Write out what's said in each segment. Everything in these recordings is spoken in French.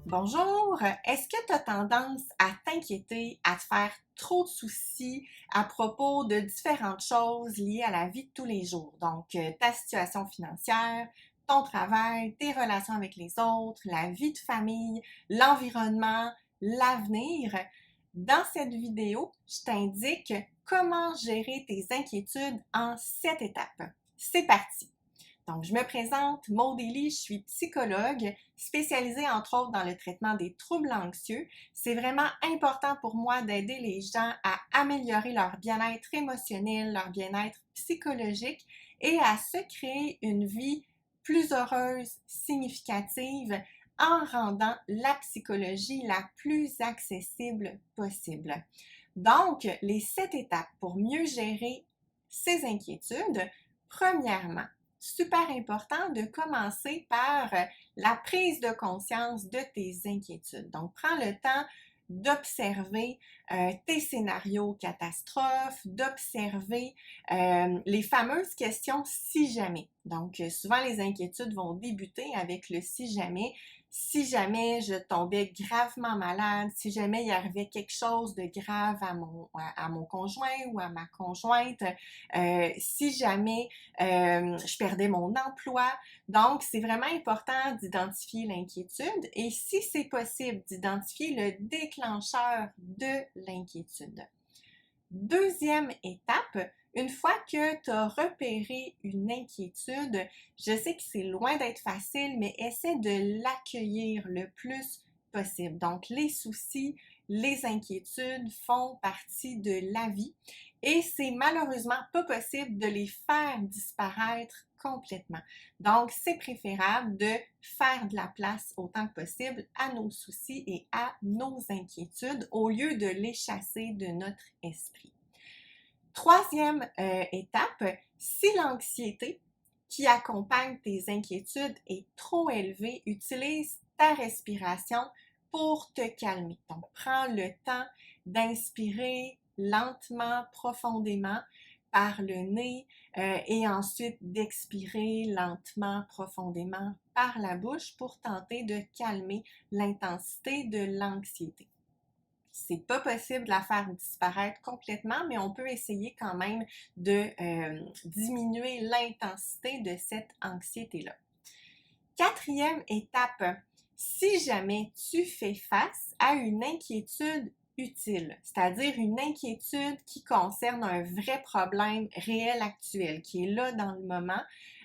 Bonjour, est-ce que tu as tendance à t'inquiéter, à te faire trop de soucis à propos de différentes choses liées à la vie de tous les jours? Donc, ta situation financière, ton travail, tes relations avec les autres, la vie de famille, l'environnement, l'avenir. Dans cette vidéo, je t'indique comment gérer tes inquiétudes en 7 étapes. C'est parti! Donc, je me présente, Maud Élie, je suis psychologue spécialisée entre autres dans le traitement des troubles anxieux. C'est vraiment important pour moi d'aider les gens à améliorer leur bien-être émotionnel, leur bien-être psychologique et à se créer une vie plus heureuse, significative, en rendant la psychologie la plus accessible possible. Donc, les 7 étapes pour mieux gérer ces inquiétudes. Premièrement, super important de commencer par la prise de conscience de tes inquiétudes. Donc, prends le temps d'observer tes scénarios catastrophes, d'observer les fameuses questions si jamais. Donc, souvent les inquiétudes vont débuter avec le si jamais. Si jamais je tombais gravement malade, si jamais il arrivait quelque chose de grave à mon conjoint ou à ma conjointe, si jamais je perdais mon emploi. Donc, c'est vraiment important d'identifier l'inquiétude et si c'est possible, d'identifier le déclencheur de l'inquiétude. Deuxième étape, une fois que tu as repéré une inquiétude, je sais que c'est loin d'être facile, mais essaie de l'accueillir le plus possible. Donc, les soucis, les inquiétudes font partie de la vie et c'est malheureusement pas possible de les faire disparaître complètement. Donc, c'est préférable de faire de la place autant que possible à nos soucis et à nos inquiétudes au lieu de les chasser de notre esprit. Troisième étape, si l'anxiété qui accompagne tes inquiétudes est trop élevée, utilise ta respiration pour te calmer. Donc, prends le temps d'inspirer lentement, profondément par le nez et ensuite d'expirer lentement, profondément par la bouche pour tenter de calmer l'intensité de l'anxiété. C'est pas possible de la faire disparaître complètement, mais on peut essayer quand même de diminuer l'intensité de cette anxiété-là. Quatrième étape, si jamais tu fais face à une inquiétude utile, c'est-à-dire une inquiétude qui concerne un vrai problème réel actuel, qui est là dans le moment,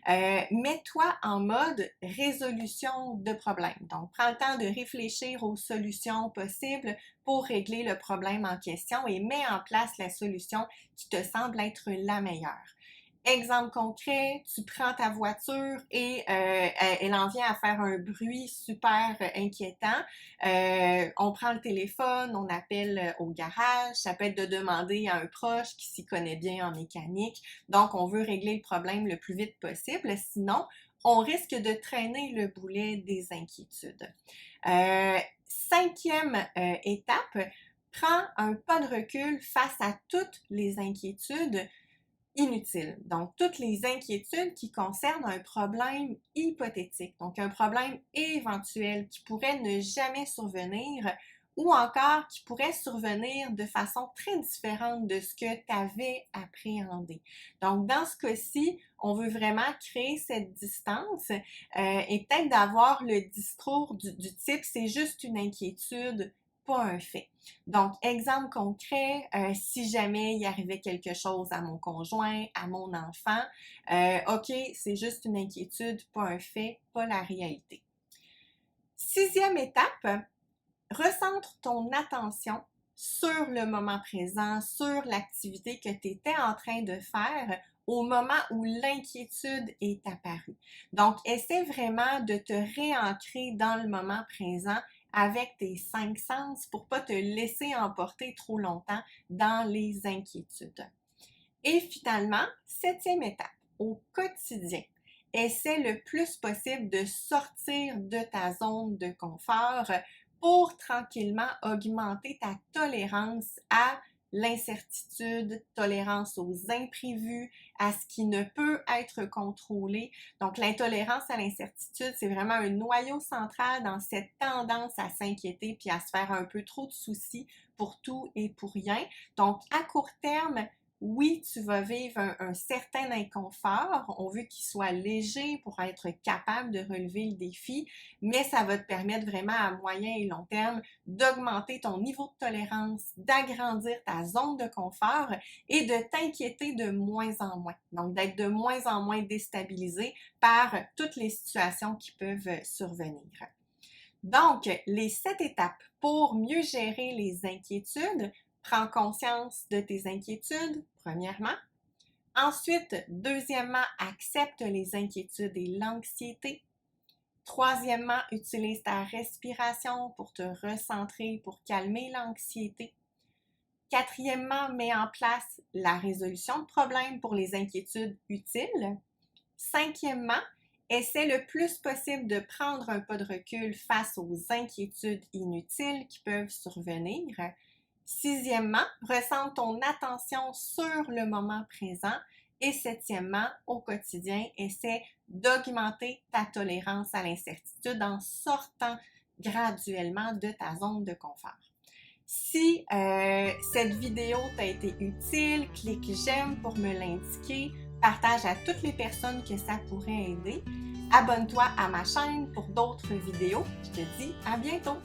mets-toi en mode résolution de problème. Donc, prends le temps de réfléchir aux solutions possibles pour régler le problème en question et mets en place la solution qui te semble être la meilleure. Exemple concret, tu prends ta voiture et elle en vient à faire un bruit super inquiétant. On prend le téléphone, on appelle au garage, ça peut être de demander à un proche qui s'y connaît bien en mécanique. Donc, on veut régler le problème le plus vite possible, sinon, on risque de traîner le boulet des inquiétudes. Cinquième étape, prends un pas de recul face à toutes les inquiétudes inutiles. Donc, toutes les inquiétudes qui concernent un problème hypothétique, donc un problème éventuel qui pourrait ne jamais survenir ou encore qui pourrait survenir de façon très différente de ce que tu avais appréhendé. Donc, dans ce cas-ci, on veut vraiment créer cette distance et peut-être d'avoir le discours du type « c'est juste une inquiétude », pas un fait. Donc, exemple concret, si jamais il arrivait quelque chose à mon conjoint, à mon enfant, OK, c'est juste une inquiétude, pas un fait, pas la réalité. Sixième étape, recentre ton attention sur le moment présent, sur l'activité que tu étais en train de faire au moment où l'inquiétude est apparue. Donc, essaie vraiment de te réancrer dans le moment présent avec tes 5 sens pour pas te laisser emporter trop longtemps dans les inquiétudes. Et finalement, septième étape, au quotidien, essaie le plus possible de sortir de ta zone de confort pour tranquillement augmenter ta tolérance à l'incertitude, tolérance aux imprévus, à ce qui ne peut être contrôlé. Donc, l'intolérance à l'incertitude, c'est vraiment un noyau central dans cette tendance à s'inquiéter puis à se faire un peu trop de soucis pour tout et pour rien. Donc, à court terme, oui, tu vas vivre un certain inconfort. On veut qu'il soit léger pour être capable de relever le défi, mais ça va te permettre vraiment à moyen et long terme d'augmenter ton niveau de tolérance, d'agrandir ta zone de confort et de t'inquiéter de moins en moins. Donc, d'être de moins en moins déstabilisé par toutes les situations qui peuvent survenir. Donc, les 7 étapes pour mieux gérer les inquiétudes. Prends conscience de tes inquiétudes, premièrement. Ensuite, deuxièmement, accepte les inquiétudes et l'anxiété. Troisièmement, utilise ta respiration pour te recentrer, pour calmer l'anxiété. Quatrièmement, mets en place la résolution de problèmes pour les inquiétudes utiles. Cinquièmement, essaie le plus possible de prendre un pas de recul face aux inquiétudes inutiles qui peuvent survenir. Sixièmement, ressens ton attention sur le moment présent. Et septièmement, au quotidien, essaie d'augmenter ta tolérance à l'incertitude en sortant graduellement de ta zone de confort. Si cette vidéo t'a été utile, clique j'aime pour me l'indiquer, partage à toutes les personnes que ça pourrait aider. Abonne-toi à ma chaîne pour d'autres vidéos. Je te dis à bientôt!